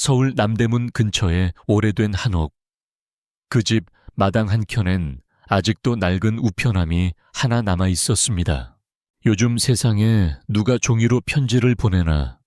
서울 남대문 근처의 오래된 한옥. 그 집 마당 한켠엔 아직도 낡은 우편함이 하나 남아 있었습니다. 요즘 세상에 누가 종이로 편지를 보내나.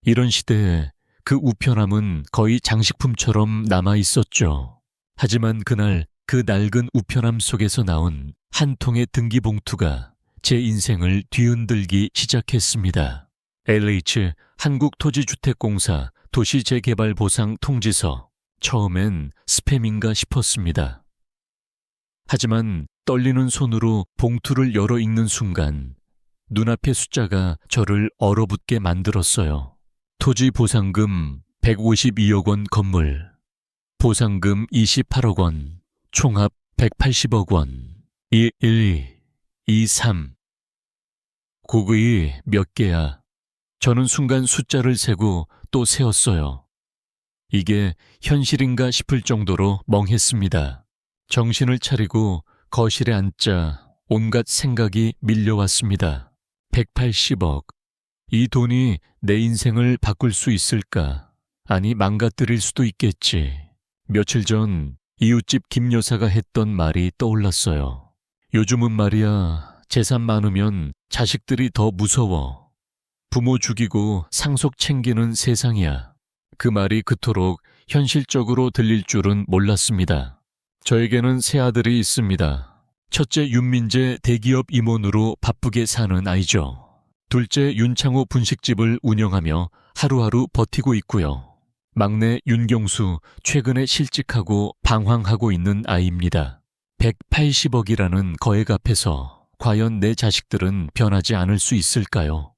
이런 시대에 그 우편함은 거의 장식품처럼 남아 있었죠. 하지만 그날 그 낡은 우편함 속에서 나온 한 통의 등기봉투가 제 인생을 뒤흔들기 시작했습니다. LH 한국토지주택공사 도시재개발보상 통지서. 처음엔 스팸인가 싶었습니다. 하지만 떨리는 손으로 봉투를 열어 읽는 순간 눈앞의 숫자가 저를 얼어붙게 만들었어요. 토지보상금 152억 원 건물, 보상금 28억 원, 총합 180억 원, 112, 23. 고그이 몇 개야? 저는 순간 숫자를 세고 또 세었어요. 이게 현실인가 싶을 정도로 멍했습니다. 정신을 차리고 거실에 앉자 온갖 생각이 밀려왔습니다. 180억. 이 돈이 내 인생을 바꿀 수 있을까? 아니, 망가뜨릴 수도 있겠지. 며칠 전 이웃집 김 여사가 했던 말이 떠올랐어요. 요즘은 말이야, 재산 많으면 자식들이 더 무서워. 부모 죽이고 상속 챙기는 세상이야. 그 말이 그토록 현실적으로 들릴 줄은 몰랐습니다. 저에게는 세 아들이 있습니다. 첫째 윤민재 대기업 임원으로 바쁘게 사는 아이죠. 둘째 윤창호 분식집을 운영하며 하루하루 버티고 있고요. 막내 윤경수 최근에 실직하고 방황하고 있는 아이입니다. 180억이라는 거액 앞에서 과연 내 자식들은 변하지 않을 수 있을까요?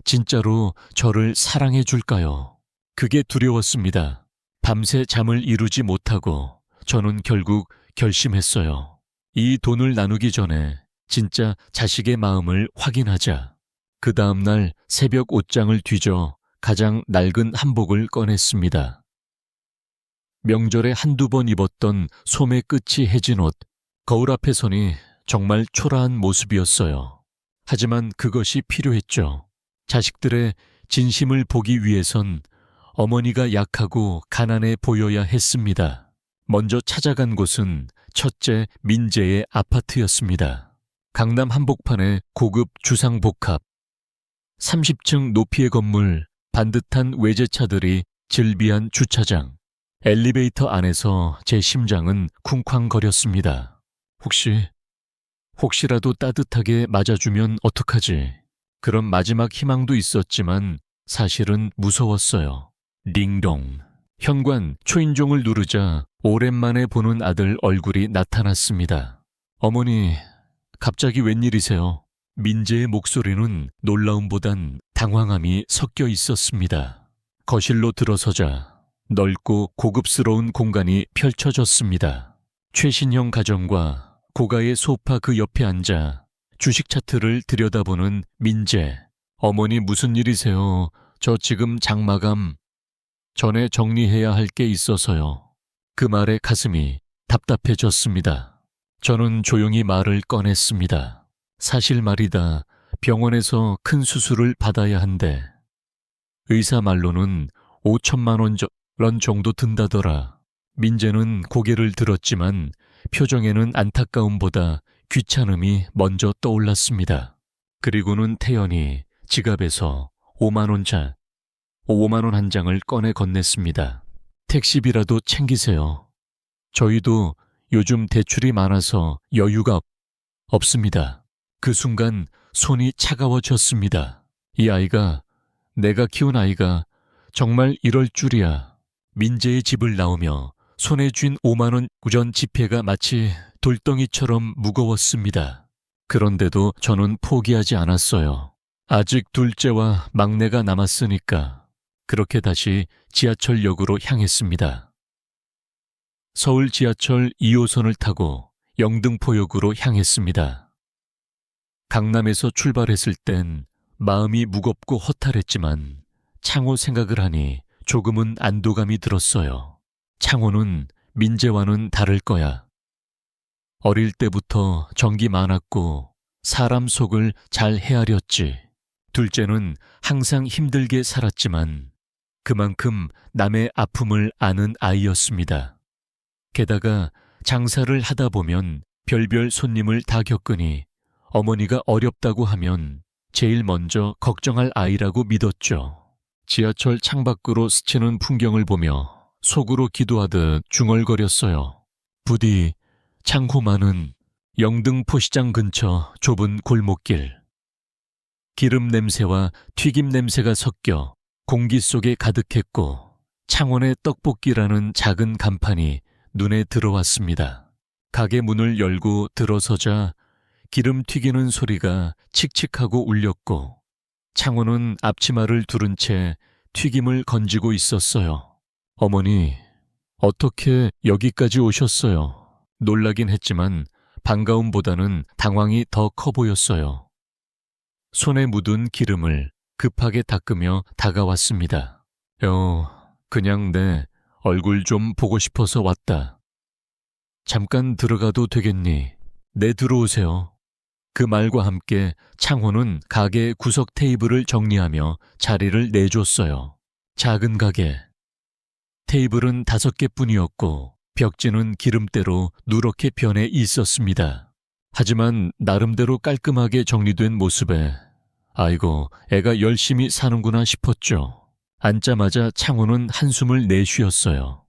진짜로 저를 사랑해 줄까요? 그게 두려웠습니다. 밤새 잠을 이루지 못하고 저는 결국 결심했어요. 이 돈을 나누기 전에 진짜 자식의 마음을 확인하자. 그 다음 날 새벽 옷장을 뒤져 가장 낡은 한복을 꺼냈습니다. 명절에 한두 번 입었던 소매 끝이 해진 옷. 거울 앞에 서니 정말 초라한 모습이었어요. 하지만 그것이 필요했죠. 자식들의 진심을 보기 위해선 어머니가 약하고 가난해 보여야 했습니다. 먼저 찾아간 곳은 첫째 민재의 아파트였습니다. 강남 한복판의 고급 주상복합. 30층 높이의 건물, 반듯한 외제차들이 즐비한 주차장. 엘리베이터 안에서 제 심장은 쿵쾅거렸습니다. 혹시라도 따뜻하게 맞아주면 어떡하지? 그런 마지막 희망도 있었지만 사실은 무서웠어요. 링동. 현관 초인종을 누르자 오랜만에 보는 아들 얼굴이 나타났습니다. 어머니, 갑자기 웬일이세요? 민재의 목소리는 놀라움보단 당황함이 섞여 있었습니다. 거실로 들어서자 넓고 고급스러운 공간이 펼쳐졌습니다. 최신형 가정과 고가의 소파 그 옆에 앉아 주식 차트를 들여다보는 민재. 어머니 무슨 일이세요? 저 지금 장마감. 전에 정리해야 할 게 있어서요. 그 말에 가슴이 답답해졌습니다. 저는 조용히 말을 꺼냈습니다. 사실 말이다. 병원에서 큰 수술을 받아야 한대. 의사 말로는 5천만 원 정도 든다더라. 민재는 고개를 들었지만 표정에는 안타까움보다 귀찮음이 먼저 떠올랐습니다. 그리고는 태연히 지갑에서 5만 원 한 장을 꺼내 건넸습니다. 택시비라도 챙기세요. 저희도 요즘 대출이 많아서 여유가 없습니다. 그 순간 손이 차가워졌습니다. 이 아이가, 내가 키운 아이가 정말 이럴 줄이야. 민재의 집을 나오며 손에 쥔 5만 원 우전 지폐가 마치 돌덩이처럼 무거웠습니다. 그런데도 저는 포기하지 않았어요. 아직 둘째와 막내가 남았으니까. 그렇게 다시 지하철역으로 향했습니다. 서울 지하철 2호선을 타고 영등포역으로 향했습니다. 강남에서 출발했을 땐 마음이 무겁고 허탈했지만 창호 생각을 하니 조금은 안도감이 들었어요. 창호는 민재와는 다를 거야. 어릴 때부터 정이 많았고 사람 속을 잘 헤아렸지. 둘째는 항상 힘들게 살았지만 그만큼 남의 아픔을 아는 아이였습니다. 게다가 장사를 하다 보면 별별 손님을 다 겪으니 어머니가 어렵다고 하면 제일 먼저 걱정할 아이라고 믿었죠. 지하철 창밖으로 스치는 풍경을 보며 속으로 기도하듯 중얼거렸어요. 부디 창고 많은 영등포시장 근처 좁은 골목길. 기름 냄새와 튀김 냄새가 섞여 공기 속에 가득했고 창원의 떡볶이라는 작은 간판이 눈에 들어왔습니다. 가게 문을 열고 들어서자 기름 튀기는 소리가 칙칙하고 울렸고 창원은 앞치마를 두른 채 튀김을 건지고 있었어요. 어머니, 어떻게 여기까지 오셨어요? 놀라긴 했지만 반가움보다는 당황이 더 커 보였어요. 손에 묻은 기름을 급하게 닦으며 다가왔습니다. 그냥 내 얼굴 좀 보고 싶어서 왔다. 잠깐 들어가도 되겠니? 네, 들어오세요. 그 말과 함께 창호는 가게 구석 테이블을 정리하며 자리를 내줬어요. 작은 가게. 테이블은 5개뿐이었고 벽지는 기름때로 누렇게 변해 있었습니다. 하지만 나름대로 깔끔하게 정리된 모습에 아이고, 애가 열심히 사는구나 싶었죠. 앉자마자 창호는 한숨을 내쉬었어요.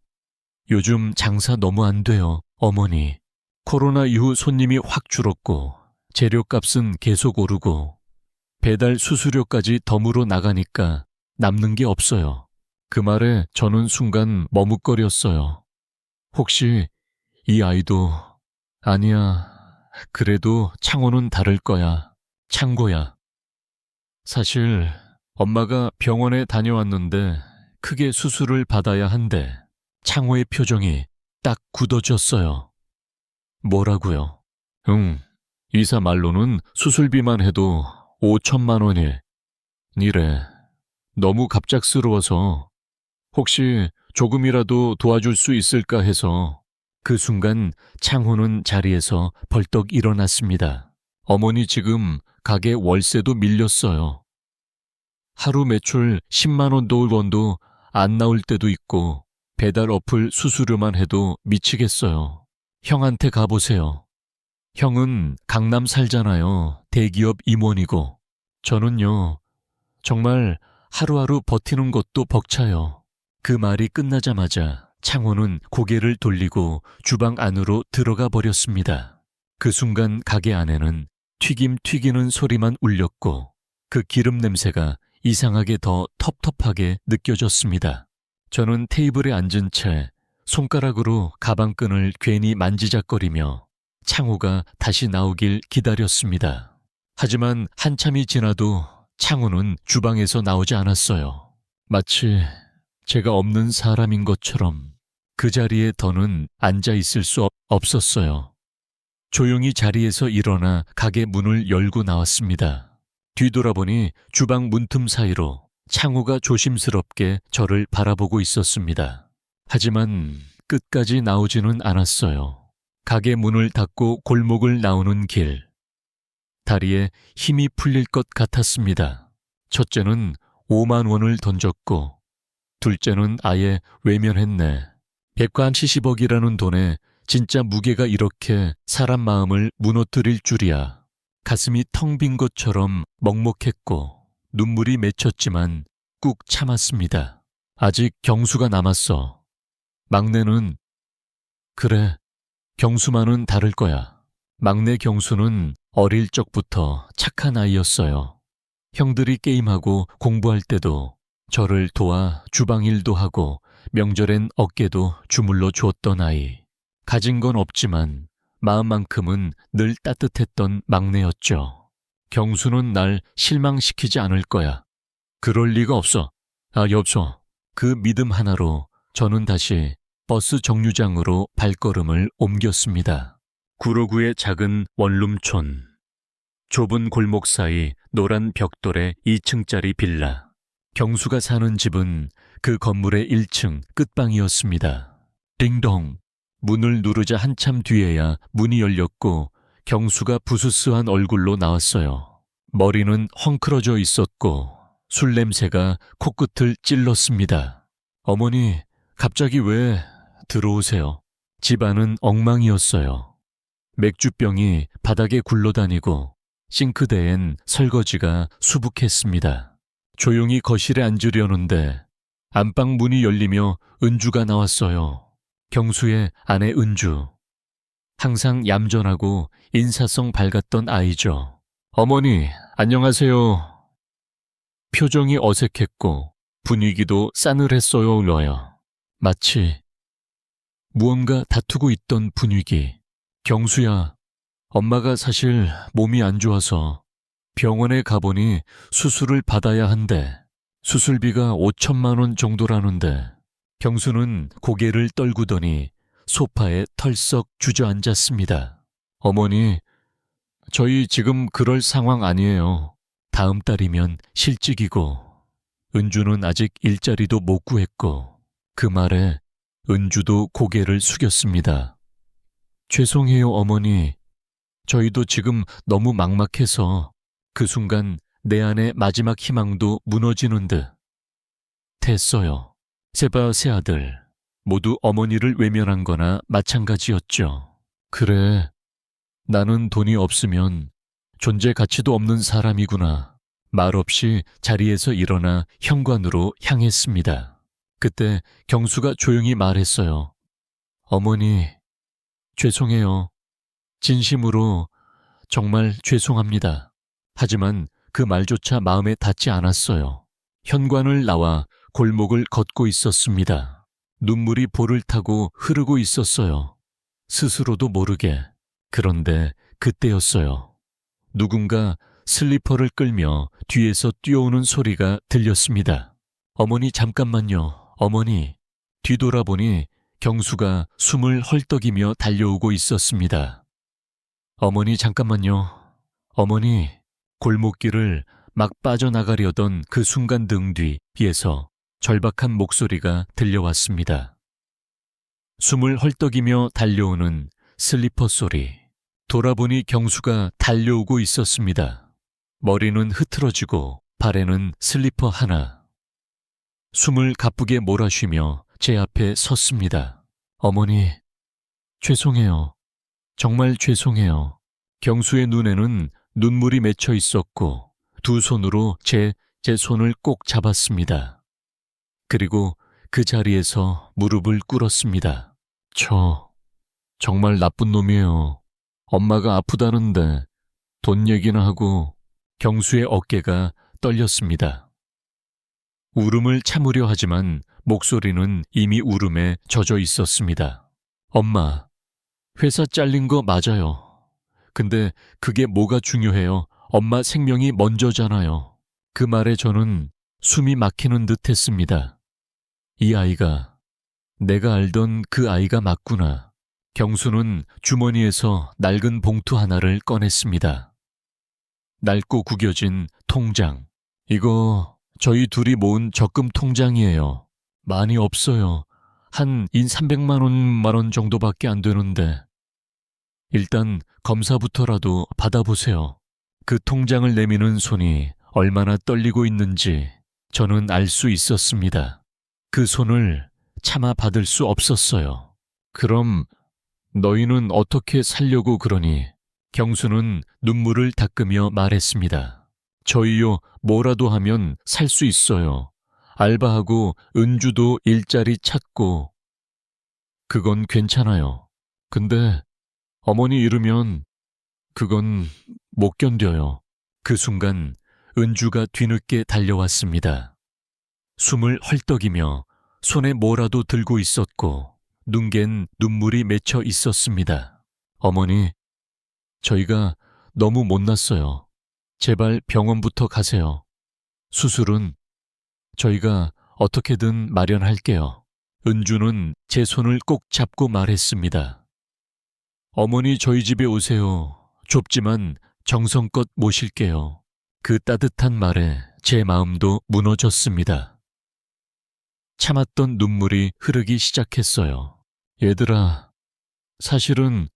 요즘 장사 너무 안 돼요, 어머니. 코로나 이후 손님이 확 줄었고 재료값은 계속 오르고 배달 수수료까지 덤으로 나가니까 남는 게 없어요. 그 말에 저는 순간 머뭇거렸어요. 혹시 이 아이도... 아니야, 그래도 창호는 다를 거야. 창고야. 사실 엄마가 병원에 다녀왔는데 크게 수술을 받아야 한대. 창호의 표정이 딱 굳어졌어요. 뭐라고요? 의사 말로는 수술비만 해도 5천만 원이. 니래. 너무 갑작스러워서 혹시 조금이라도 도와줄 수 있을까 해서. 그 순간 창호는 자리에서 벌떡 일어났습니다. 어머니 지금 가게 월세도 밀렸어요. 하루 매출 10만 원도 안 나올 때도 있고 배달 어플 수수료만 해도 미치겠어요. 형한테 가보세요. 형은 강남 살잖아요. 대기업 임원이고. 저는요, 정말 하루하루 버티는 것도 벅차요. 그 말이 끝나자마자 창호는 고개를 돌리고 주방 안으로 들어가 버렸습니다. 그 순간 가게 안에는 튀김 튀기는 소리만 울렸고 그 기름 냄새가 이상하게 더 텁텁하게 느껴졌습니다. 저는 테이블에 앉은 채 손가락으로 가방끈을 괜히 만지작거리며 창호가 다시 나오길 기다렸습니다. 하지만 한참이 지나도 창호는 주방에서 나오지 않았어요. 마치 제가 없는 사람인 것처럼 그 자리에 더는 앉아 있을 수 없었어요. 조용히 자리에서 일어나 가게 문을 열고 나왔습니다. 뒤돌아보니 주방 문틈 사이로 창호가 조심스럽게 저를 바라보고 있었습니다. 하지만 끝까지 나오지는 않았어요. 가게 문을 닫고 골목을 나오는 길. 다리에 힘이 풀릴 것 같았습니다. 첫째는 5만 원을 던졌고 둘째는 아예 외면했네. 170억이라는 돈에 진짜 무게가 이렇게 사람 마음을 무너뜨릴 줄이야. 가슴이 텅 빈 것처럼 먹먹했고 눈물이 맺혔지만 꾹 참았습니다. 아직 경수가 남았어. 막내는 그래, 경수만은 다를 거야. 막내 경수는 어릴 적부터 착한 아이였어요. 형들이 게임하고 공부할 때도 저를 도와 주방일도 하고 명절엔 어깨도 주물러 주었던 아이. 가진 건 없지만 마음만큼은 늘 따뜻했던 막내였죠. 경수는 날 실망시키지 않을 거야. 그럴 리가 없어. 없어. 그 믿음 하나로 저는 다시 버스 정류장으로 발걸음을 옮겼습니다. 구로구의 작은 원룸촌. 좁은 골목 사이 노란 벽돌의 2층짜리 빌라. 경수가 사는 집은 그 건물의 1층 끝방이었습니다. 띵동. 문을 누르자 한참 뒤에야 문이 열렸고 경수가 부스스한 얼굴로 나왔어요. 머리는 헝클어져 있었고 술 냄새가 코끝을 찔렀습니다. 어머니, 갑자기 왜 들어오세요? 집안은 엉망이었어요. 맥주병이 바닥에 굴러다니고 싱크대엔 설거지가 수북했습니다. 조용히 거실에 앉으려는데 안방 문이 열리며 은주가 나왔어요. 경수의 아내 은주. 항상 얌전하고 인사성 밝았던 아이죠. 어머니, 안녕하세요. 표정이 어색했고 분위기도 싸늘했어요, 러요. 마치 무언가 다투고 있던 분위기. 경수야, 엄마가 사실 몸이 안 좋아서 병원에 가보니 수술을 받아야 한대. 수술비가 5천만 원 정도라는데. 경수는 고개를 떨구더니 소파에 털썩 주저앉았습니다. 어머니, 저희 지금 그럴 상황 아니에요. 다음 달이면 실직이고 은주는 아직 일자리도 못 구했고. 그 말에 은주도 고개를 숙였습니다. 죄송해요, 어머니. 저희도 지금 너무 막막해서 그 순간 내 안의 마지막 희망도 무너지는 듯. 됐어요. 세바 세 아들 모두 어머니를 외면한 거나 마찬가지였죠. 그래, 나는 돈이 없으면 존재 가치도 없는 사람이구나. 말없이 자리에서 일어나 현관으로 향했습니다. 그때 경수가 조용히 말했어요. 어머니, 죄송해요. 진심으로 정말 죄송합니다. 하지만 그 말조차 마음에 닿지 않았어요. 현관을 나와 골목을 걷고 있었습니다. 눈물이 볼을 타고 흐르고 있었어요. 스스로도 모르게. 그런데 그때였어요. 누군가 슬리퍼를 끌며 뒤에서 뛰어오는 소리가 들렸습니다. 어머니, 잠깐만요. 어머니. 뒤돌아보니 경수가 숨을 헐떡이며 달려오고 있었습니다. 어머니, 잠깐만요. 어머니. 골목길을 막 빠져나가려던 그 순간 등 뒤에서 절박한 목소리가 들려왔습니다. 숨을 헐떡이며 달려오는 슬리퍼 소리. 돌아보니 경수가 달려오고 있었습니다. 머리는 흐트러지고 발에는 슬리퍼 하나. 숨을 가쁘게 몰아쉬며 제 앞에 섰습니다. 어머니, 죄송해요. 정말 죄송해요. 경수의 눈에는 눈물이 맺혀 있었고 두 손으로 제 손을 꼭 잡았습니다. 그리고 그 자리에서 무릎을 꿇었습니다. 저 정말 나쁜 놈이에요. 엄마가 아프다는데 돈 얘기나 하고. 경수의 어깨가 떨렸습니다. 울음을 참으려 하지만 목소리는 이미 울음에 젖어 있었습니다. 엄마, 회사 잘린 거 맞아요. 근데 그게 뭐가 중요해요? 엄마 생명이 먼저잖아요. 그 말에 저는 숨이 막히는 듯 했습니다. 이 아이가 내가 알던 그 아이가 맞구나. 경수는 주머니에서 낡은 봉투 하나를 꺼냈습니다. 낡고 구겨진 통장. 이거 저희 둘이 모은 적금 통장이에요. 많이 없어요. 한 300만 원 정도밖에 안 되는데. 일단 검사부터라도 받아보세요. 그 통장을 내미는 손이 얼마나 떨리고 있는지 저는 알 수 있었습니다. 그 손을 참아 받을 수 없었어요. 그럼 너희는 어떻게 살려고 그러니? 경수는 눈물을 닦으며 말했습니다. 저희요, 뭐라도 하면 살 수 있어요. 알바하고 은주도 일자리 찾고. 그건 괜찮아요. 근데 어머니 잃으면 그건 못 견뎌요. 그 순간 은주가 뒤늦게 달려왔습니다. 숨을 헐떡이며 손에 뭐라도 들고 있었고 눈겐 눈물이 맺혀 있었습니다. 어머니, 저희가 너무 못났어요. 제발 병원부터 가세요. 수술은 저희가 어떻게든 마련할게요. 은주는 제 손을 꼭 잡고 말했습니다. 어머니, 저희 집에 오세요. 좁지만 정성껏 모실게요. 그 따뜻한 말에 제 마음도 무너졌습니다. 참았던 눈물이 흐르기 시작했어요. 얘들아, 사실은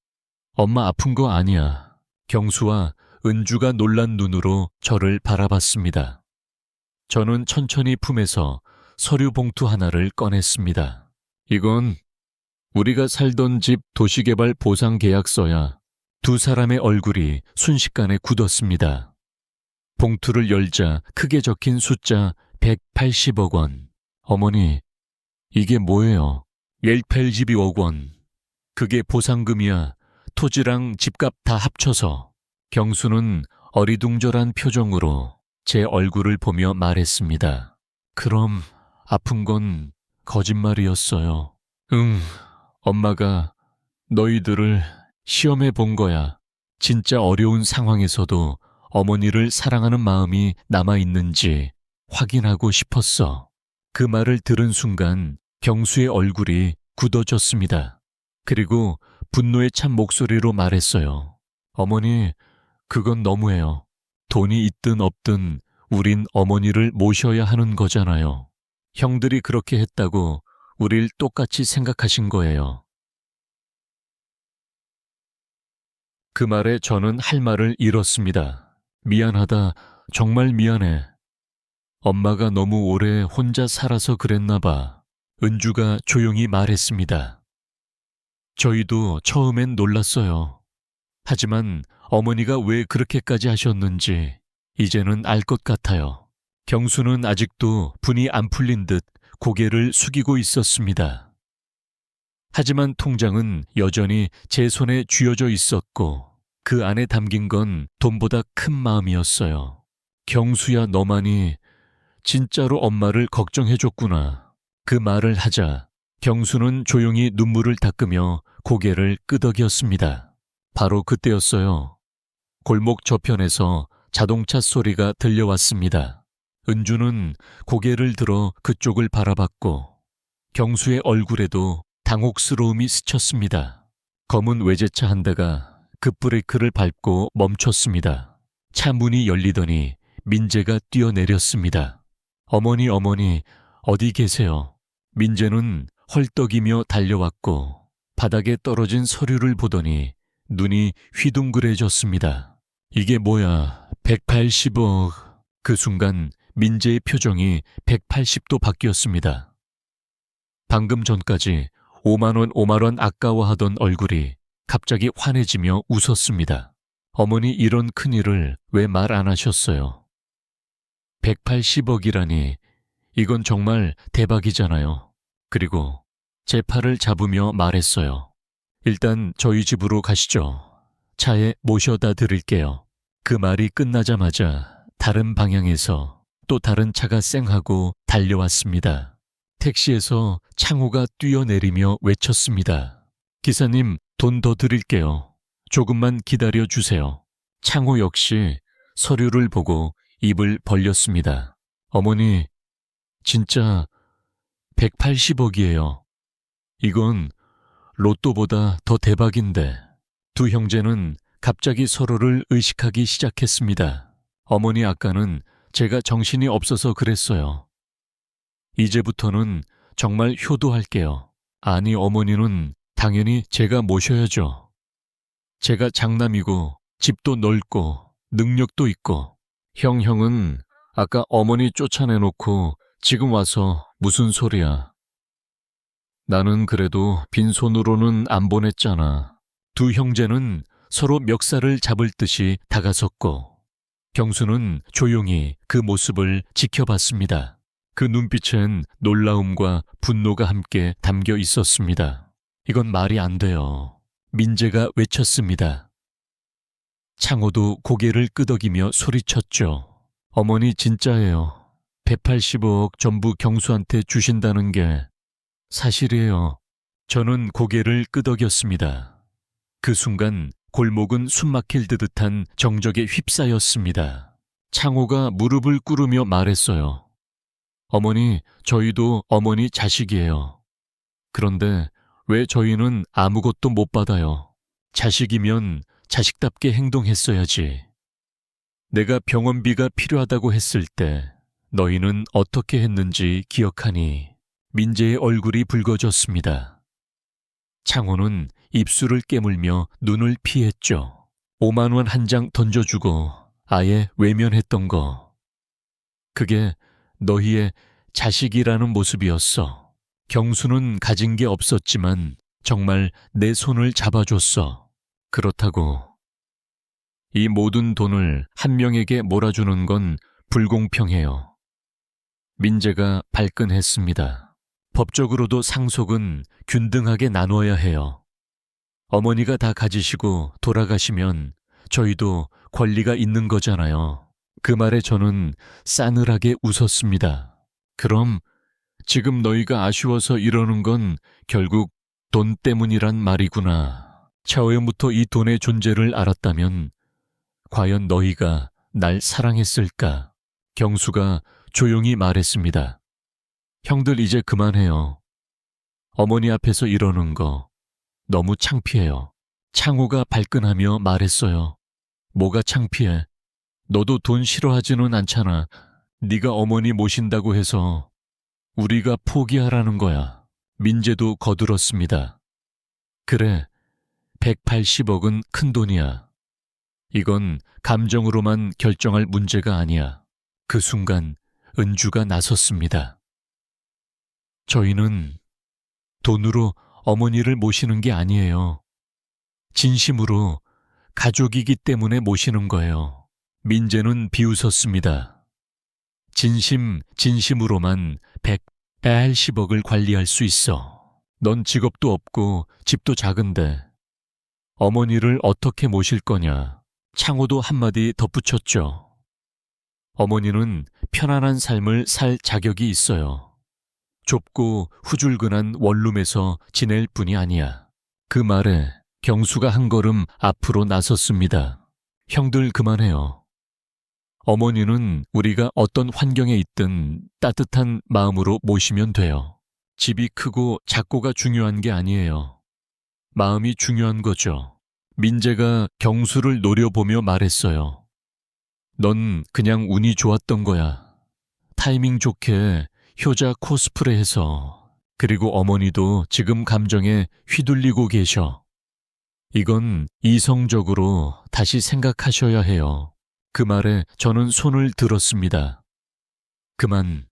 엄마 아픈 거 아니야. 경수와 은주가 놀란 눈으로 저를 바라봤습니다. 저는 천천히 품에서 서류 봉투 하나를 꺼냈습니다. 이건 우리가 살던 집 도시개발 보상 계약서야. 두 사람의 얼굴이 순식간에 굳었습니다. 봉투를 열자 크게 적힌 숫자 180억 원. 어머니, 이게 뭐예요? 180억 원. 그게 보상금이야. 토지랑 집값 다 합쳐서. 경수는 어리둥절한 표정으로 제 얼굴을 보며 말했습니다. 그럼 아픈 건 거짓말이었어요. 응, 엄마가 너희들을 시험해 본 거야. 진짜 어려운 상황에서도 어머니를 사랑하는 마음이 남아있는지 확인하고 싶었어. 그 말을 들은 순간 경수의 얼굴이 굳어졌습니다. 그리고 분노에 찬 목소리로 말했어요. 어머니, 그건 너무해요. 돈이 있든 없든 우린 어머니를 모셔야 하는 거잖아요. 형들이 그렇게 했다고 우릴 똑같이 생각하신 거예요. 그 말에 저는 할 말을 잃었습니다. 미안하다. 정말 미안해. 엄마가 너무 오래 혼자 살아서 그랬나 봐. 은주가 조용히 말했습니다. 저희도 처음엔 놀랐어요. 하지만 어머니가 왜 그렇게까지 하셨는지 이제는 알 것 같아요. 경수는 아직도 분이 안 풀린 듯 고개를 숙이고 있었습니다. 하지만 통장은 여전히 제 손에 쥐어져 있었고 그 안에 담긴 건 돈보다 큰 마음이었어요. 경수야, 너만이 진짜로 엄마를 걱정해줬구나. 그 말을 하자 경수는 조용히 눈물을 닦으며 고개를 끄덕였습니다. 바로 그때였어요. 골목 저편에서 자동차 소리가 들려왔습니다. 은주는 고개를 들어 그쪽을 바라봤고 경수의 얼굴에도 당혹스러움이 스쳤습니다. 검은 외제차 한 대가 급브레이크를 밟고 멈췄습니다. 차 문이 열리더니 민재가 뛰어내렸습니다. 어머니, 어디 계세요? 민재는 헐떡이며 달려왔고 바닥에 떨어진 서류를 보더니 눈이 휘둥그레졌습니다. 이게 뭐야, 180억. 그 순간 민재의 표정이 180도 바뀌었습니다. 방금 전까지 5만 원 아까워하던 얼굴이 갑자기 환해지며 웃었습니다. 어머니, 이런 큰일을 왜 말 안 하셨어요? 180억이라니 이건 정말 대박이잖아요. 그리고 제 팔을 잡으며 말했어요. 일단 저희 집으로 가시죠. 차에 모셔다 드릴게요. 그 말이 끝나자마자 다른 방향에서 또 다른 차가 쌩하고 달려왔습니다. 택시에서 창호가 뛰어내리며 외쳤습니다. 기사님, 돈 더 드릴게요. 조금만 기다려 주세요. 창호 역시 서류를 보고 입을 벌렸습니다. 어머니, 진짜 180억이에요. 이건 로또보다 더 대박인데. 두 형제는 갑자기 서로를 의식하기 시작했습니다. 어머니, 아까는 제가 정신이 없어서 그랬어요. 이제부터는 정말 효도할게요. 아니, 어머니는 당연히 제가 모셔야죠. 제가 장남이고 집도 넓고 능력도 있고. 형은 아까 어머니 쫓아내놓고 지금 와서 무슨 소리야. 나는 그래도 빈손으로는 안 보냈잖아. 두 형제는 서로 멱살을 잡을 듯이 다가섰고 경수는 조용히 그 모습을 지켜봤습니다. 그 눈빛엔 놀라움과 분노가 함께 담겨 있었습니다. 이건 말이 안 돼요. 민재가 외쳤습니다. 창호도 고개를 끄덕이며 소리쳤죠. 어머니, 진짜예요. 180억 전부 경수한테 주신다는 게 사실이에요. 저는 고개를 끄덕였습니다. 그 순간 골목은 숨막힐 듯한 정적에 휩싸였습니다. 창호가 무릎을 꿇으며 말했어요. 어머니, 저희도 어머니 자식이에요. 그런데 왜 저희는 아무것도 못 받아요? 자식이면 자식답게 행동했어야지. 내가 병원비가 필요하다고 했을 때 너희는 어떻게 했는지 기억하니? 민재의 얼굴이 붉어졌습니다. 창호는 입술을 깨물며 눈을 피했죠. 5만 원 한 장 던져주고 아예 외면했던 거. 그게 너희의 자식이라는 모습이었어. 경수는 가진 게 없었지만 정말 내 손을 잡아줬어. 그렇다고 이 모든 돈을 한 명에게 몰아주는 건 불공평해요. 민재가 발끈했습니다. 법적으로도 상속은 균등하게 나누어야 해요. 어머니가 다 가지시고 돌아가시면 저희도 권리가 있는 거잖아요. 그 말에 저는 싸늘하게 웃었습니다. 그럼 지금 너희가 아쉬워서 이러는 건 결국 돈 때문이란 말이구나. 차후부터 이 돈의 존재를 알았다면 과연 너희가 날 사랑했을까? 경수가 조용히 말했습니다. 형들 이제 그만해요. 어머니 앞에서 이러는 거 너무 창피해요. 창호가 발끈하며 말했어요. 뭐가 창피해? 너도 돈 싫어하지는 않잖아. 네가 어머니 모신다고 해서 우리가 포기하라는 거야. 민재도 거들었습니다. 그래, 180억은 큰 돈이야. 이건 감정으로만 결정할 문제가 아니야. 그 순간 은주가 나섰습니다. 저희는 돈으로 어머니를 모시는 게 아니에요. 진심으로 가족이기 때문에 모시는 거예요. 민재는 비웃었습니다. 진심으로만 180억을 관리할 수 있어. 넌 직업도 없고 집도 작은데 어머니를 어떻게 모실 거냐. 창호도 한마디 덧붙였죠. 어머니는 편안한 삶을 살 자격이 있어요. 좁고 후줄근한 원룸에서 지낼 뿐이 아니야. 그 말에 경수가 한 걸음 앞으로 나섰습니다. 형들 그만해요. 어머니는 우리가 어떤 환경에 있든 따뜻한 마음으로 모시면 돼요. 집이 크고 작고가 중요한 게 아니에요. 마음이 중요한 거죠. 민재가 경수를 노려보며 말했어요. 넌 그냥 운이 좋았던 거야. 타이밍 좋게 효자 코스프레해서. 그리고 어머니도 지금 감정에 휘둘리고 계셔. 이건 이성적으로 다시 생각하셔야 해요. 그 말에 저는 손을 들었습니다. 그만.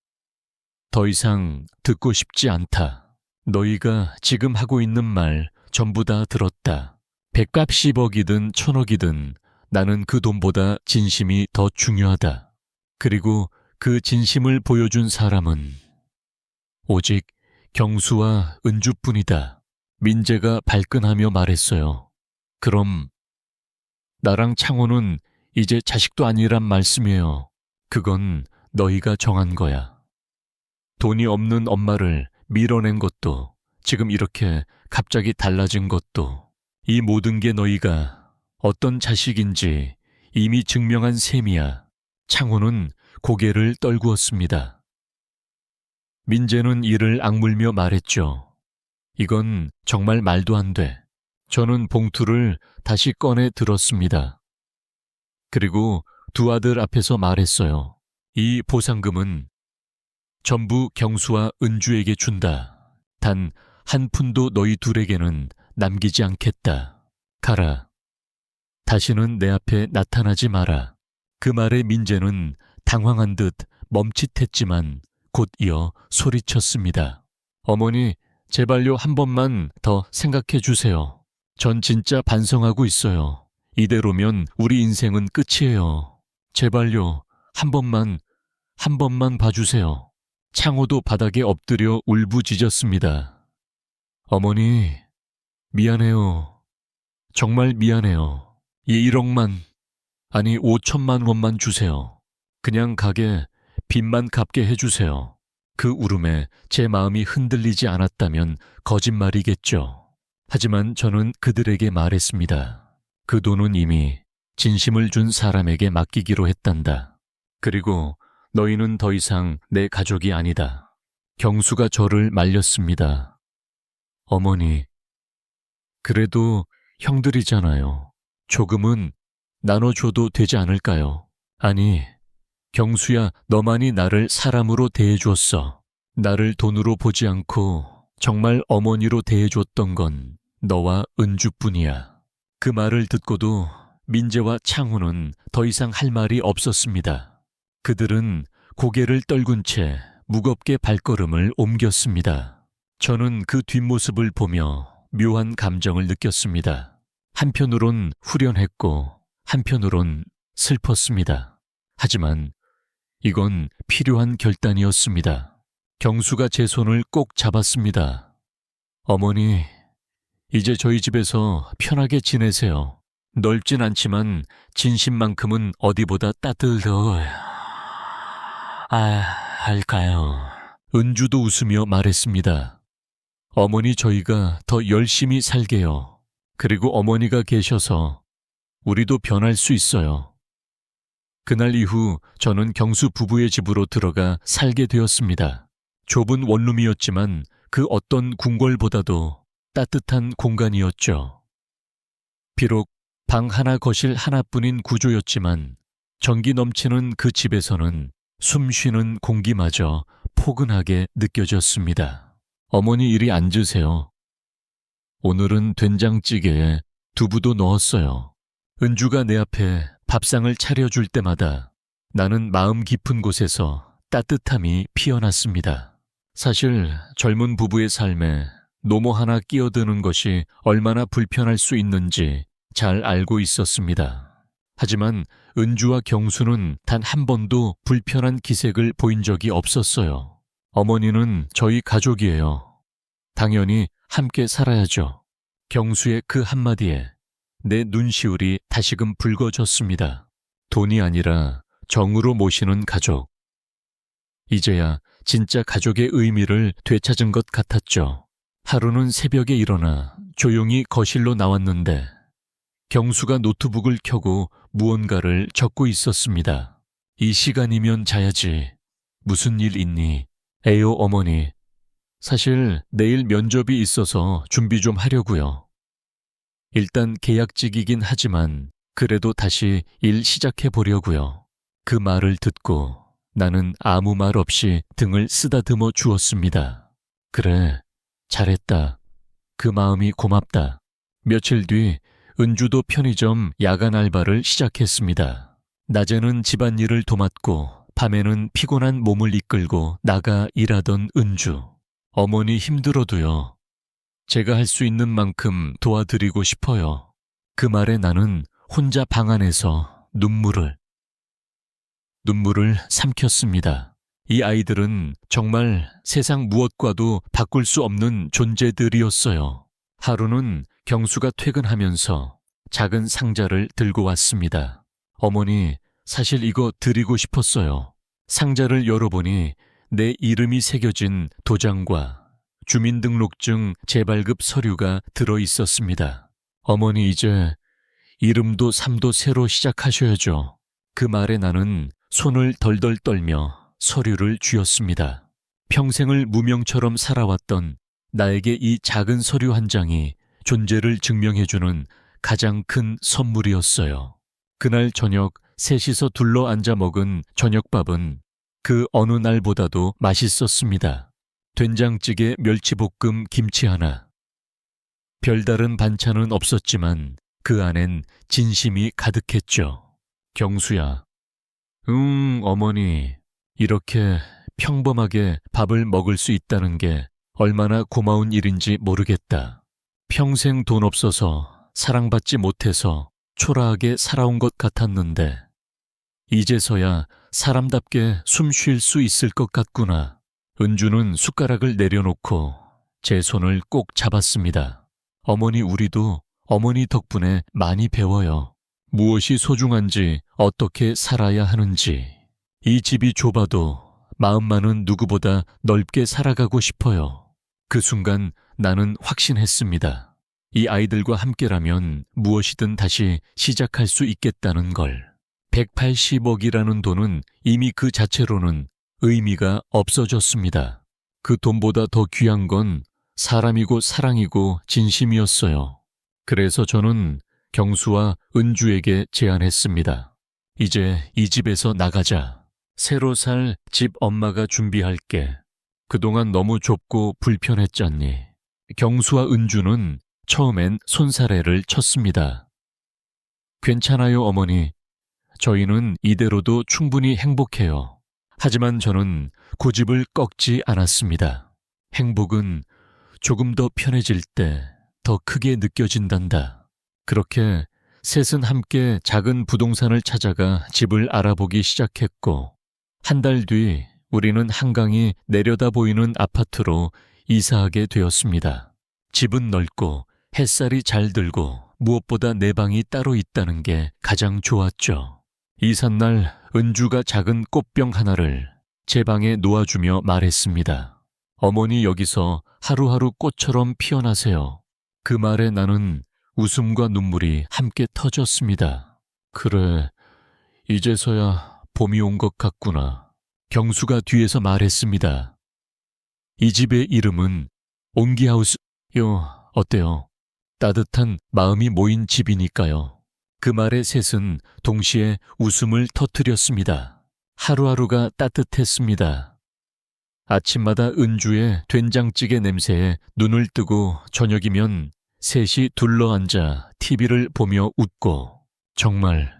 더 이상 듣고 싶지 않다. 너희가 지금 하고 있는 말 전부 다 들었다. 180억이든 1000억이든 나는 그 돈보다 진심이 더 중요하다. 그리고 그 진심을 보여준 사람은 오직 경수와 은주뿐이다. 민재가 발끈하며 말했어요. 그럼 나랑 창호는 이제 자식도 아니란 말씀이에요. 그건 너희가 정한 거야. 돈이 없는 엄마를 밀어낸 것도, 지금 이렇게 갑자기 달라진 것도, 이 모든 게 너희가 어떤 자식인지 이미 증명한 셈이야. 창호는 고개를 떨구었습니다. 민재는 이를 악물며 말했죠. 이건 정말 말도 안 돼. 저는 봉투를 다시 꺼내 들었습니다. 그리고 두 아들 앞에서 말했어요. 이 보상금은 전부 경수와 은주에게 준다. 단 한 푼도 너희 둘에게는 남기지 않겠다. 가라. 다시는 내 앞에 나타나지 마라. 그 말에 민재는 당황한 듯 멈칫했지만 곧 이어 소리쳤습니다. 어머니, 제발요 한 번만 더 생각해 주세요. 전 진짜 반성하고 있어요. 이대로면 우리 인생은 끝이에요. 제발요 한 번만 봐주세요. 창호도 바닥에 엎드려 울부짖었습니다. 어머니, 미안해요. 정말 미안해요. 이 1억만, 아니 5천만 원만 주세요. 그냥 가게 빚만 갚게 해주세요. 그 울음에 제 마음이 흔들리지 않았다면 거짓말이겠죠. 하지만 저는 그들에게 말했습니다. 그 돈은 이미 진심을 준 사람에게 맡기기로 했단다. 그리고 너희는 더 이상 내 가족이 아니다. 경수가 저를 말렸습니다. 어머니, 그래도 형들이잖아요. 조금은 나눠줘도 되지 않을까요? 아니, 경수야, 너만이 나를 사람으로 대해줬어. 나를 돈으로 보지 않고 정말 어머니로 대해줬던 건 너와 은주뿐이야. 그 말을 듣고도 민재와 창호는 더 이상 할 말이 없었습니다. 그들은 고개를 떨군 채 무겁게 발걸음을 옮겼습니다. 저는 그 뒷모습을 보며 묘한 감정을 느꼈습니다. 한편으론 후련했고 한편으론 슬펐습니다. 하지만 이건 필요한 결단이었습니다. 경수가 제 손을 꼭 잡았습니다. 어머니, 이제 저희 집에서 편하게 지내세요. 넓진 않지만 진심만큼은 어디보다 할까요? 은주도 웃으며 말했습니다. 어머니, 저희가 더 열심히 살게요. 그리고 어머니가 계셔서 우리도 변할 수 있어요. 그날 이후 저는 경수 부부의 집으로 들어가 살게 되었습니다. 좁은 원룸이었지만 그 어떤 궁궐보다도 따뜻한 공간이었죠. 비록 방 하나 거실 하나뿐인 구조였지만 정기 넘치는 그 집에서는 숨 쉬는 공기마저 포근하게 느껴졌습니다. 어머니, 이리 앉으세요. 오늘은 된장찌개에 두부도 넣었어요. 은주가 내 앞에 밥상을 차려줄 때마다 나는 마음 깊은 곳에서 따뜻함이 피어났습니다. 사실 젊은 부부의 삶에 노모 하나 끼어드는 것이 얼마나 불편할 수 있는지 잘 알고 있었습니다. 하지만 은주와 경수는 단 한 번도 불편한 기색을 보인 적이 없었어요. 어머니는 저희 가족이에요. 당연히 함께 살아야죠. 경수의 그 한마디에 내 눈시울이 다시금 붉어졌습니다. 돈이 아니라 정으로 모시는 가족. 이제야 진짜 가족의 의미를 되찾은 것 같았죠. 하루는 새벽에 일어나 조용히 거실로 나왔는데 경수가 노트북을 켜고 무언가를 적고 있었습니다. 이 시간이면 자야지. 무슨 일 있니? 에요, 어머니. 사실 내일 면접이 있어서 준비 좀 하려고요. 일단 계약직이긴 하지만 그래도 다시 일 시작해 보려고요. 그 말을 듣고 나는 아무 말 없이 등을 쓰다듬어 주었습니다. 그래, 잘했다. 그 마음이 고맙다. 며칠 뒤 은주도 편의점 야간 알바를 시작했습니다. 낮에는 집안일을 도맡고 밤에는 피곤한 몸을 이끌고 나가 일하던 은주. 어머니 힘들어도요. 제가 할 수 있는 만큼 도와드리고 싶어요. 그 말에 나는 혼자 방 안에서 눈물을 삼켰습니다. 이 아이들은 정말 세상 무엇과도 바꿀 수 없는 존재들이었어요. 하루는 경수가 퇴근하면서 작은 상자를 들고 왔습니다. 어머니, 사실 이거 드리고 싶었어요. 상자를 열어보니 내 이름이 새겨진 도장과 주민등록증 재발급 서류가 들어 있었습니다. 어머니, 이제 이름도 삶도 새로 시작하셔야죠. 그 말에 나는 손을 덜덜 떨며 서류를 쥐었습니다. 평생을 무명처럼 살아왔던 나에게 이 작은 서류 한 장이 존재를 증명해주는 가장 큰 선물이었어요. 그날 저녁 셋이서 둘러 앉아 먹은 저녁밥은 그 어느 날보다도 맛있었습니다. 된장찌개, 멸치볶음, 김치 하나. 별다른 반찬은 없었지만 그 안엔 진심이 가득했죠. 경수야. 어머니. 이렇게 평범하게 밥을 먹을 수 있다는 게 얼마나 고마운 일인지 모르겠다. 평생 돈 없어서 사랑받지 못해서 초라하게 살아온 것 같았는데 이제서야 사람답게 숨 쉴 수 있을 것 같구나. 은주는 숟가락을 내려놓고 제 손을 꼭 잡았습니다. 어머니, 우리도 어머니 덕분에 많이 배워요. 무엇이 소중한지, 어떻게 살아야 하는지. 이 집이 좁아도 마음만은 누구보다 넓게 살아가고 싶어요. 그 순간 나는 확신했습니다. 이 아이들과 함께라면 무엇이든 다시 시작할 수 있겠다는 걸. 180억이라는 돈은 이미 그 자체로는 의미가 없어졌습니다. 그 돈보다 더 귀한 건 사람이고 사랑이고 진심이었어요. 그래서 저는 경수와 은주에게 제안했습니다. 이제 이 집에서 나가자. 새로 살 집 엄마가 준비할게. 그동안 너무 좁고 불편했잖니. 경수와 은주는 처음엔 손사래를 쳤습니다. 괜찮아요, 어머니. 저희는 이대로도 충분히 행복해요. 하지만 저는 고집을 꺾지 않았습니다. 행복은 조금 더 편해질 때 더 크게 느껴진단다. 그렇게 셋은 함께 작은 부동산을 찾아가 집을 알아보기 시작했고, 한 달 뒤 우리는 한강이 내려다 보이는 아파트로 이사하게 되었습니다. 집은 넓고 햇살이 잘 들고 무엇보다 내 방이 따로 있다는 게 가장 좋았죠. 이삿날 은주가 작은 꽃병 하나를 제 방에 놓아주며 말했습니다. 어머니, 여기서 하루하루 꽃처럼 피어나세요. 그 말에 나는 웃음과 눈물이 함께 터졌습니다. 그래, 이제서야 봄이 온 것 같구나. 경수가 뒤에서 말했습니다. 이 집의 이름은 옹기하우스요. 어때요? 따뜻한 마음이 모인 집이니까요. 그 말에 셋은 동시에 웃음을 터뜨렸습니다. 하루하루가 따뜻했습니다. 아침마다 은주의 된장찌개 냄새에 눈을 뜨고 저녁이면 셋이 둘러앉아 TV를 보며 웃고, 정말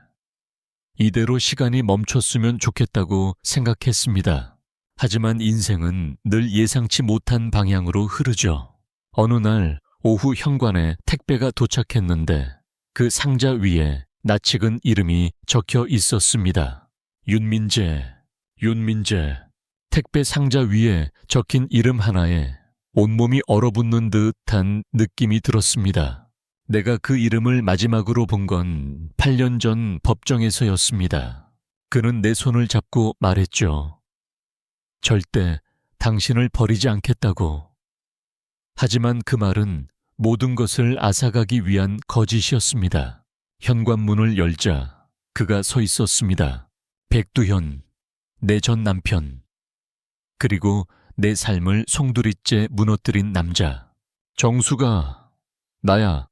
이대로 시간이 멈췄으면 좋겠다고 생각했습니다. 하지만 인생은 늘 예상치 못한 방향으로 흐르죠. 어느 날 오후 현관에 택배가 도착했는데 그 상자 위에 낯익은 이름이 적혀 있었습니다. 윤민재. 택배 상자 위에 적힌 이름 하나에 온몸이 얼어붙는 듯한 느낌이 들었습니다. 내가 그 이름을 마지막으로 본 건 8년 전 법정에서였습니다. 그는 내 손을 잡고 말했죠. 절대 당신을 버리지 않겠다고. 하지만 그 말은 모든 것을 앗아가기 위한 거짓이었습니다. 현관문을 열자 그가 서 있었습니다. 백두현, 내 전 남편. 그리고 내 삶을 송두리째 무너뜨린 남자. 정수가, 나야.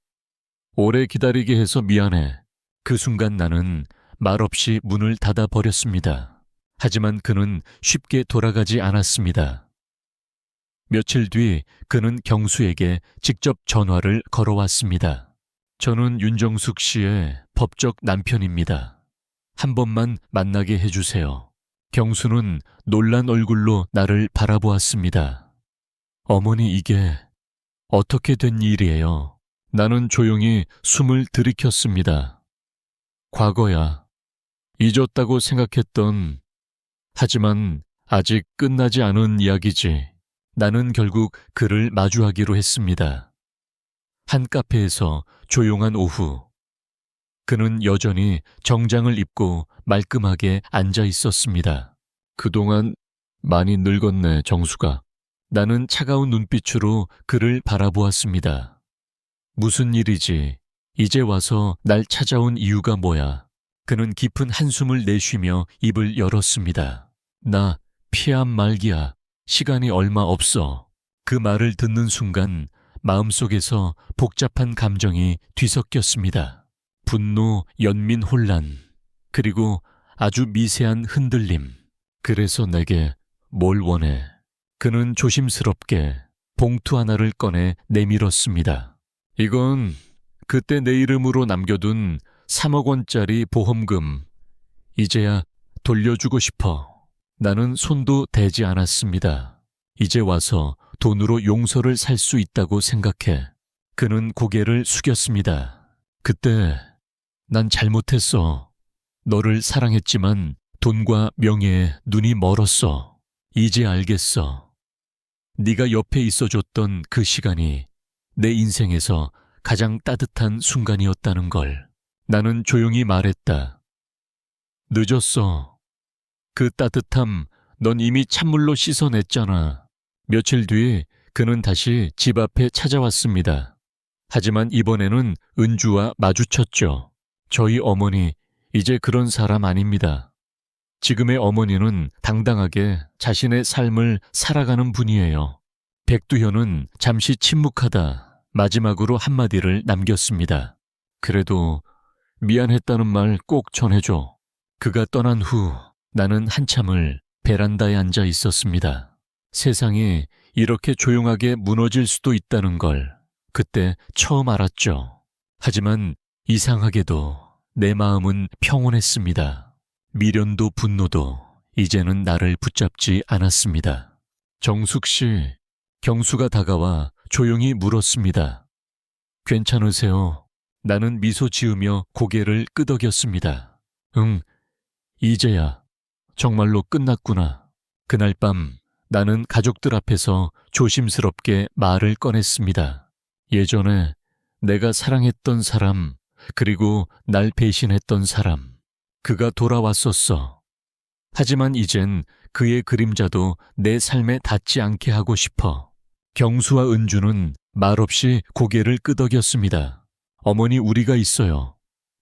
오래 기다리게 해서 미안해. 그 순간 나는 말없이 문을 닫아버렸습니다. 하지만 그는 쉽게 돌아가지 않았습니다. 며칠 뒤 그는 경수에게 직접 전화를 걸어왔습니다. 저는 윤정숙 씨의 법적 남편입니다. 한 번만 만나게 해주세요. 경수는 놀란 얼굴로 나를 바라보았습니다. 어머니, 이게 어떻게 된 일이에요? 나는 조용히 숨을 들이켰습니다. 과거야. 잊었다고 생각했던, 하지만 아직 끝나지 않은 이야기지. 나는 결국 그를 마주하기로 했습니다. 한 카페에서 조용한 오후. 그는 여전히 정장을 입고 말끔하게 앉아 있었습니다. 그동안 많이 늙었네, 정수가. 나는 차가운 눈빛으로 그를 바라보았습니다. 무슨 일이지? 이제 와서 날 찾아온 이유가 뭐야? 그는 깊은 한숨을 내쉬며 입을 열었습니다. 나 피암 말기야. 시간이 얼마 없어. 그 말을 듣는 순간 마음속에서 복잡한 감정이 뒤섞였습니다. 분노, 연민, 혼란, 그리고 아주 미세한 흔들림. 그래서 내게 뭘 원해? 그는 조심스럽게 봉투 하나를 꺼내 내밀었습니다. 이건 그때 내 이름으로 남겨둔 3억 원짜리 보험금. 이제야 돌려주고 싶어. 나는 손도 대지 않았습니다. 이제 와서 돈으로 용서를 살 수 있다고 생각해. 그는 고개를 숙였습니다. 그때 난 잘못했어. 너를 사랑했지만 돈과 명예에 눈이 멀었어. 이제 알겠어. 네가 옆에 있어줬던 그 시간이 내 인생에서 가장 따뜻한 순간이었다는 걸. 나는 조용히 말했다. 늦었어. 그 따뜻함 넌 이미 찬물로 씻어냈잖아. 며칠 뒤 그는 다시 집 앞에 찾아왔습니다. 하지만 이번에는 은주와 마주쳤죠. 저희 어머니 이제 그런 사람 아닙니다. 지금의 어머니는 당당하게 자신의 삶을 살아가는 분이에요. 백두현은 잠시 침묵하다 마지막으로 한마디를 남겼습니다. 그래도 미안했다는 말 꼭 전해줘. 그가 떠난 후 나는 한참을 베란다에 앉아 있었습니다. 세상이 이렇게 조용하게 무너질 수도 있다는 걸 그때 처음 알았죠. 하지만 이상하게도 내 마음은 평온했습니다. 미련도 분노도 이제는 나를 붙잡지 않았습니다. 정숙 씨, 경수가 다가와 조용히 물었습니다. 괜찮으세요? 나는 미소 지으며 고개를 끄덕였습니다. 응, 이제야 정말로 끝났구나. 그날 밤 나는 가족들 앞에서 조심스럽게 말을 꺼냈습니다. 예전에 내가 사랑했던 사람, 그리고 날 배신했던 사람, 그가 돌아왔었어. 하지만 이젠 그의 그림자도 내 삶에 닿지 않게 하고 싶어. 경수와 은주는 말없이 고개를 끄덕였습니다. 어머니, 우리가 있어요.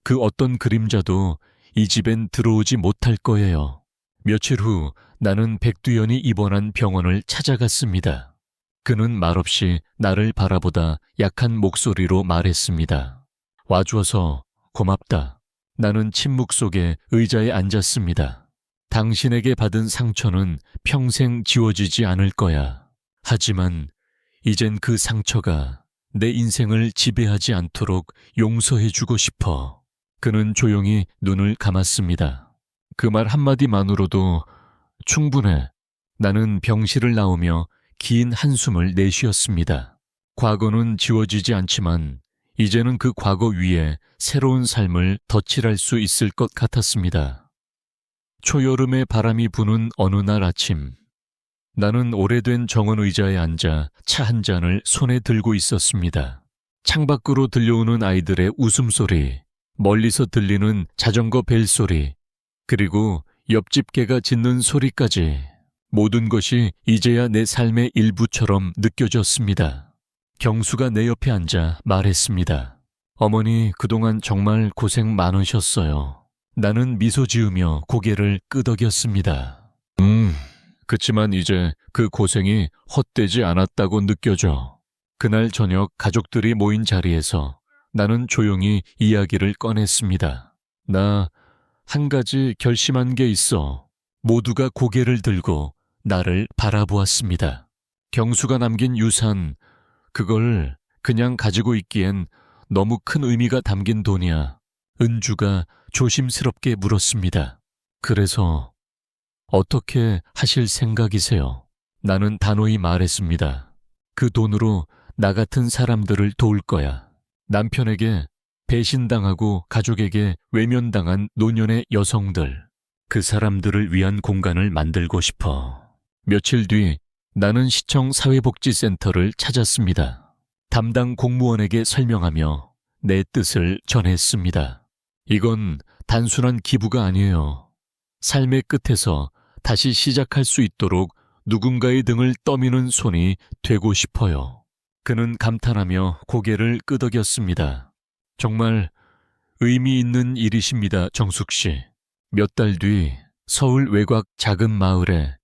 그 어떤 그림자도 이 집엔 들어오지 못할 거예요. 며칠 후 나는 백두연이 입원한 병원을 찾아갔습니다. 그는 말없이 나를 바라보다 약한 목소리로 말했습니다. 와주어서 고맙다. 나는 침묵 속에 의자에 앉았습니다. 당신에게 받은 상처는 평생 지워지지 않을 거야. 하지만 이젠 그 상처가 내 인생을 지배하지 않도록 용서해주고 싶어. 그는 조용히 눈을 감았습니다. 그 말 한마디만으로도 충분해. 나는 병실을 나오며 긴 한숨을 내쉬었습니다. 과거는 지워지지 않지만 이제는 그 과거 위에 새로운 삶을 덧칠할 수 있을 것 같았습니다. 초여름의 바람이 부는 어느 날 아침, 나는 오래된 정원 의자에 앉아 차 한 잔을 손에 들고 있었습니다. 창밖으로 들려오는 아이들의 웃음소리, 멀리서 들리는 자전거 벨소리, 그리고 옆집 개가 짖는 소리까지 모든 것이 이제야 내 삶의 일부처럼 느껴졌습니다. 경수가 내 옆에 앉아 말했습니다. 어머니, 그동안 정말 고생 많으셨어요. 나는 미소 지으며 고개를 끄덕였습니다. 그치만 이제 그 고생이 헛되지 않았다고 느껴져. 그날 저녁 가족들이 모인 자리에서 나는 조용히 이야기를 꺼냈습니다. 나 한 가지 결심한 게 있어. 모두가 고개를 들고 나를 바라보았습니다. 경수가 남긴 유산, 그걸 그냥 가지고 있기엔 너무 큰 의미가 담긴 돈이야. 은주가 조심스럽게 물었습니다. 그래서 어떻게 하실 생각이세요? 나는 단호히 말했습니다. 그 돈으로 나 같은 사람들을 도울 거야. 남편에게 배신당하고 가족에게 외면당한 노년의 여성들, 그 사람들을 위한 공간을 만들고 싶어. 며칠 뒤 나는 시청 사회복지센터를 찾았습니다. 담당 공무원에게 설명하며 내 뜻을 전했습니다. 이건 단순한 기부가 아니에요. 삶의 끝에서 다시 시작할 수 있도록 누군가의 등을 떠미는 손이 되고 싶어요. 그는 감탄하며 고개를 끄덕였습니다. 정말 의미 있는 일이십니다, 정숙 씨. 몇 달 뒤 서울 외곽 작은 마을에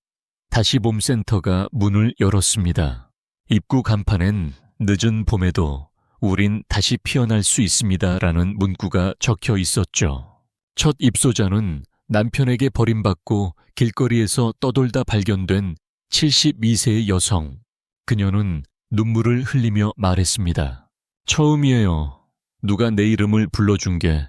다시 봄 센터가 문을 열었습니다. 입구 간판엔 늦은 봄에도 우린 다시 피어날 수 있습니다라는 문구가 적혀 있었죠. 첫 입소자는 남편에게 버림받고 길거리에서 떠돌다 발견된 72세의 여성. 그녀는 눈물을 흘리며 말했습니다. 처음이에요. 누가 내 이름을 불러준 게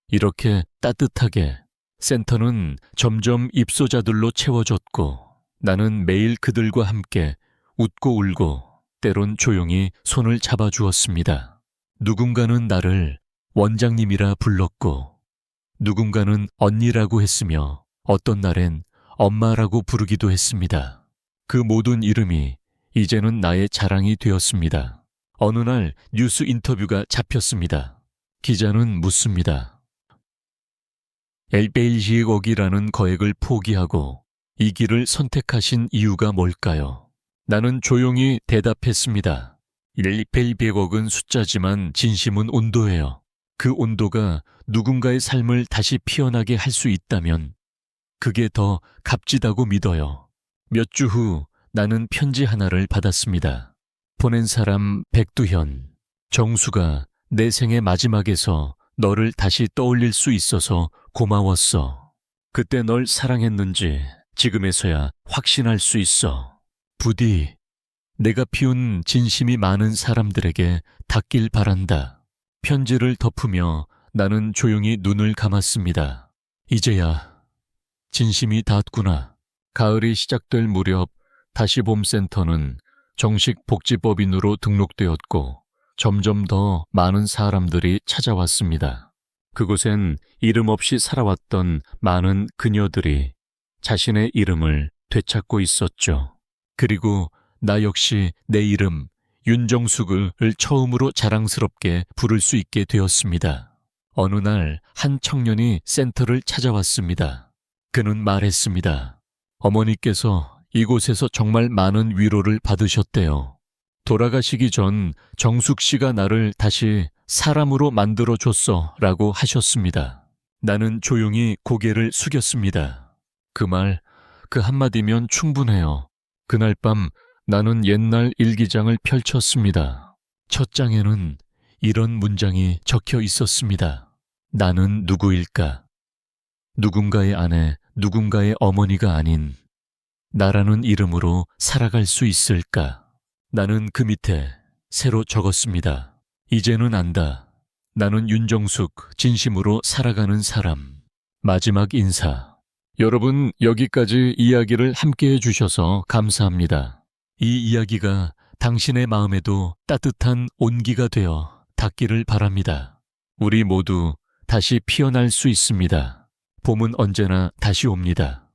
이렇게 따뜻하게. 센터는 점점 입소자들로 채워졌고 나는 매일 그들과 함께 웃고 울고 때론 조용히 손을 잡아주었습니다. 누군가는 나를 원장님이라 불렀고 누군가는 언니라고 했으며 어떤 날엔 엄마라고 부르기도 했습니다. 그 모든 이름이 이제는 나의 자랑이 되었습니다. 어느 날 뉴스 인터뷰가 잡혔습니다. 기자는 묻습니다. 엘베일지옥이라는 거액을 포기하고 이 길을 선택하신 이유가 뭘까요? 나는 조용히 대답했습니다. 1,800억은 숫자지만 진심은 온도예요. 그 온도가 누군가의 삶을 다시 피어나게 할 수 있다면 그게 더 값지다고 믿어요. 몇 주 후 나는 편지 하나를 받았습니다. 보낸 사람 백두현. 정수가 내 생의 마지막에서 너를 다시 떠올릴 수 있어서 고마웠어. 그때 널 사랑했는지 지금에서야 확신할 수 있어. 부디 내가 피운 진심이 많은 사람들에게 닿길 바란다. 편지를 덮으며 나는 조용히 눈을 감았습니다. 이제야 진심이 닿았구나. 가을이 시작될 무렵 다시봄센터는 정식 복지법인으로 등록되었고 점점 더 많은 사람들이 찾아왔습니다. 그곳엔 이름 없이 살아왔던 많은 그녀들이 자신의 이름을 되찾고 있었죠. 그리고 나 역시 내 이름 윤정숙을 처음으로 자랑스럽게 부를 수 있게 되었습니다. 어느 날 한 청년이 센터를 찾아왔습니다. 그는 말했습니다. 어머니께서 이곳에서 정말 많은 위로를 받으셨대요. 돌아가시기 전 정숙 씨가 나를 다시 사람으로 만들어줬어 라고 하셨습니다. 나는 조용히 고개를 숙였습니다. 그 말, 그 한마디면 충분해요. 그날 밤 나는 옛날 일기장을 펼쳤습니다. 첫 장에는 이런 문장이 적혀 있었습니다. 나는 누구일까? 누군가의 아내, 누군가의 어머니가 아닌 나라는 이름으로 살아갈 수 있을까? 나는 그 밑에 새로 적었습니다. 이제는 안다. 나는 윤정숙, 진심으로 살아가는 사람. 마지막 인사. 여러분, 여기까지 이야기를 함께 해주셔서 감사합니다. 이 이야기가 당신의 마음에도 따뜻한 온기가 되어 닿기를 바랍니다. 우리 모두 다시 피어날 수 있습니다. 봄은 언제나 다시 옵니다.